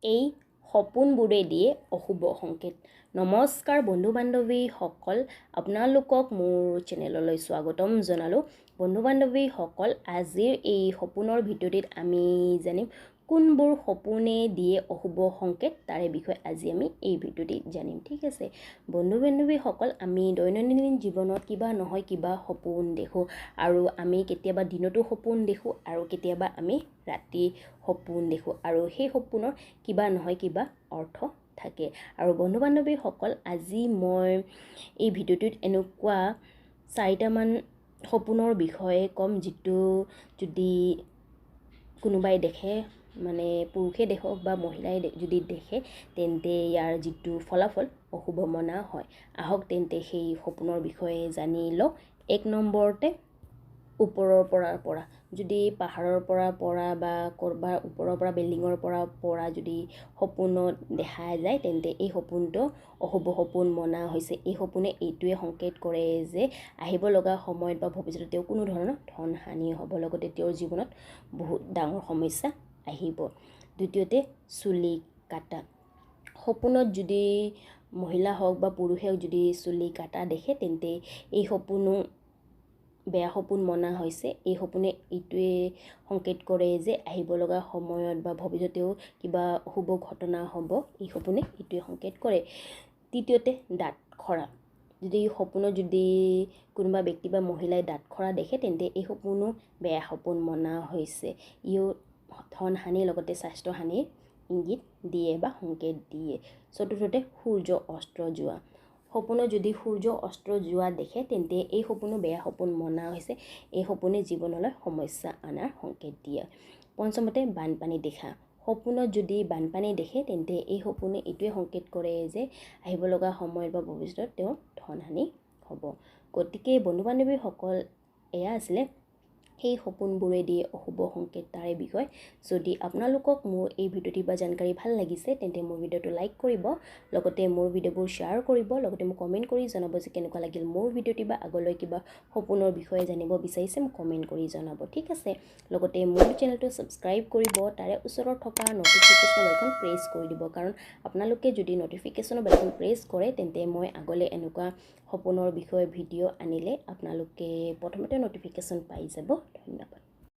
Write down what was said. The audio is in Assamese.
এই সপোনবোৰে দিয়ে অশুভ সংকেত। নমস্কাৰ বন্ধু বান্ধৱীসকল, আপোনালোকক মোৰ চেনেললৈ স্বাগতম জনালোঁ। বন্ধু বান্ধৱীসকল, আজিৰ এই সপোনৰ ভিডিঅ'টিত আমি জানিম কোনবোৰ সপোনে দিয়ে অশুভ সংকেত, তাৰে বিষয়ে আজি আমি এই ভিডিঅ'টিত জানিম। ঠিক আছে বন্ধু বান্ধৱীসকল, আমি দৈনন্দিন জীৱনত কিবা নহয় কিবা সপোন দেখোঁ, আৰু আমি কেতিয়াবা দিনতো সপোন দেখোঁ আৰু কেতিয়াবা আমি ৰাতি সপোন দেখোঁ, আৰু সেই সপোনৰ কিবা নহয় কিবা অৰ্থ থাকে। আৰু বন্ধু বান্ধৱীসকল, আজি মই এই ভিডিঅ'টোত এনেকুৱা 4টামান সপোনৰ বিষয়ে ক'ম, যিটো যদি কোনোবাই দেখে, মানে পুৰুষে দেখক বা মহিলাই যদি দেখে, তেন্তে ইয়াৰ যিটো ফলাফল অশুভ মনা হয়। আহক তেন্তে সেই সপোনৰ বিষয়ে জানি লওঁ। 1 নম্বৰতে ওপৰৰ পৰা যদি পাহাৰৰ পৰা বা ক'ৰবাৰ ওপৰৰ পৰা বিল্ডিঙৰ পৰা যদি সপোনত দেখা যায়, তেন্তে এই সপোনটো অশুভ সপোন মনা হৈছে। এই সপোনে এইটোৱে সংকেত কৰে যে আহিব লগা সময়ত বা ভৱিষ্যতে তেওঁ কোনো ধৰণৰ ধন হানি হ'ব, লগতে তেওঁৰ জীৱনত বহুত ডাঙৰ সমস্যা আহিব। দ্বিতীয়তে চুলি কাটা। সপোনত যদি মহিলা হওক বা পুৰুষে যদি চুলি কাটা দেখে, তেন্তে এই সপোনো বেয়া সপোন মনা হৈছে। এই সপোনে এইটোৱে সংকেত কৰে যে আহিব লগা সময়ত বা ভৱিষ্যতেও কিবা অশুভ ঘটনা হ'ব। এই সপোনে এইটোৱে সংকেত কৰে। তৃতীয়তে দাঁত খৰা। যদি সপোনত যদি কোনোবা ব্যক্তি বা মহিলাই দাঁত খৰা দেখে, তেন্তে এই সপোনো বেয়া সপোন মনা হৈছে। ইও ধন হানি লগতে স্বাস্থ্য হানিৰ ইংগিত দিয়ে বা সংকেত দিয়ে। চতুৰ্থতে সূৰ্য অস্ত যোৱা। সপোনত যদি সূৰ্য অস্ত যোৱা দেখে, তেন্তে এই সপোনো বেয়া সপোন মনা হৈছে। এই সপোনে জীৱনলৈ সমস্যা অনাৰ সংকেত দিয়ে। পঞ্চমতে বানপানী দেখা। সপোনত যদি বানপানী দেখে, তেন্তে এই সপোনে এইটোৱে সংকেত কৰে যে আহিব লগা সময়ত বা ভৱিষ্যতত তেওঁৰ ধন হানি হ'ব। গতিকে বন্ধু বান্ধৱীসকল, এয়া আছিলে সেই সপোনবোৰে দিয়ে অশুভ সংকেত, তাৰে বিষয়। যদি আপোনালোকক মোৰ এই ভিডিঅ'টি বা জানকাৰী ভাল লাগিছে, তেন্তে মোৰ ভিডিঅ'টো লাইক কৰিব, লগতে মোৰ ভিডিঅ'বোৰ শ্বেয়াৰ কৰিব, লগতে মোক কমেণ্ট কৰি জনাব যে কেনেকুৱা লাগিল মোৰ ভিডিঅ'টি, বা আগলৈ কিবা সপোনৰ বিষয়ে জানিব বিচাৰিছে মোক কমেণ্ট কৰি জনাব। ঠিক আছে, লগতে মোৰ চেনেলটো ছাবস্ক্ৰাইব কৰিব, তাৰে ওচৰত থকা নটিফিকেশ্যন বেলখন প্ৰেছ কৰি দিব, কাৰণ আপোনালোকে যদি নটিফিকেশ্যনৰ বেলখন প্ৰেছ কৰে, তেন্তে মই আগলৈ এনেকুৱা সপোনৰ বিষয়ে ভিডিঅ' আনিলে আপোনালোকে প্ৰথমতে নটিফিকেশ্যন পাই যাব। ধন্যবাদ।